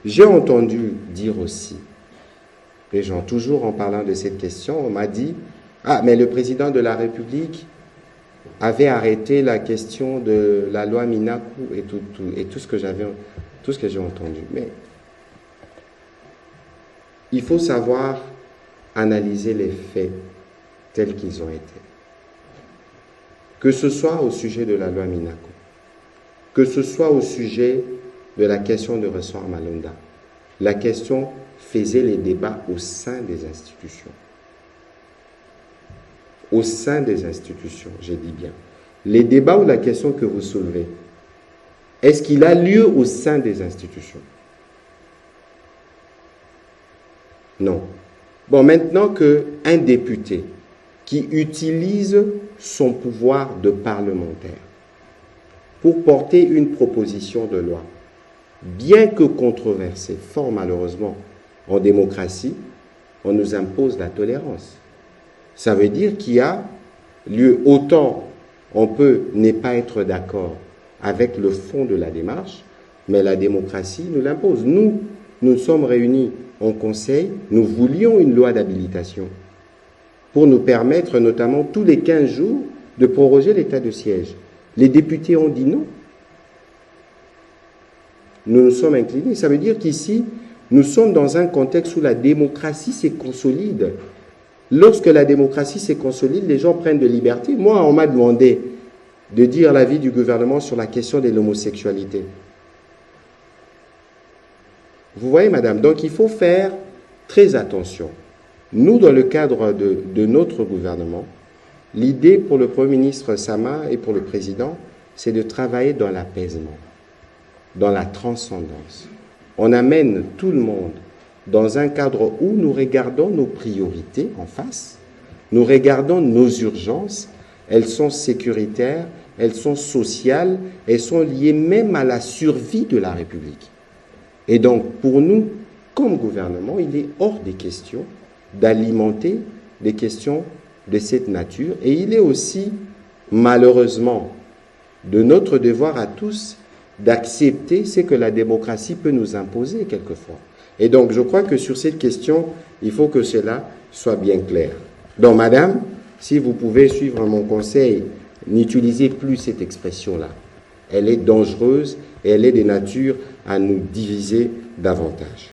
J'ai entendu dire aussi, les gens, toujours en parlant de cette question, on m'a dit, ah, mais le président de la République avait arrêté la question de la loi Minakou et tout ce que j'ai entendu. Mais il faut savoir analyser les faits tels qu'ils ont été. Que ce soit au sujet de la loi Minakou, que ce soit au sujet de la question de Ressort Malonda, la question faisait les débats au sein des institutions. Au sein des institutions, j'ai dit bien. Les débats ou la question que vous soulevez, est-ce qu'il a lieu au sein des institutions? Non. Bon, maintenant qu'un député qui utilise son pouvoir de parlementaire pour porter une proposition de loi, bien que controversée, fort malheureusement, en démocratie, on nous impose la tolérance. Ça veut dire qu'il y a lieu, autant on peut ne pas être d'accord avec le fond de la démarche, mais la démocratie nous l'impose. Nous sommes réunis en conseil, nous voulions une loi d'habilitation pour nous permettre, notamment tous les 15 jours, de proroger l'état de siège. Les députés ont dit non. Nous nous sommes inclinés. Ça veut dire qu'ici, nous sommes dans un contexte où la démocratie se consolide. Lorsque la démocratie se consolide, les gens prennent de liberté. Moi, on m'a demandé de dire l'avis du gouvernement sur la question de l'homosexualité. Vous voyez, madame, donc il faut faire très attention. Nous, dans le cadre de notre gouvernement, l'idée pour le Premier ministre Sama et pour le Président, c'est de travailler dans l'apaisement, dans la transcendance. On amène tout le monde dans un cadre où nous regardons nos priorités en face, nous regardons nos urgences, elles sont sécuritaires, elles sont sociales, elles sont liées même à la survie de la République. Et donc, pour nous, comme gouvernement, il est hors des questions d'alimenter des questions de cette nature. Et il est aussi, malheureusement, de notre devoir à tous d'accepter ce que la démocratie peut nous imposer quelquefois. Et donc, je crois que sur cette question, il faut que cela soit bien clair. Donc, madame, si vous pouvez suivre mon conseil, n'utilisez plus cette expression-là. Elle est dangereuse et elle est de nature à nous diviser davantage.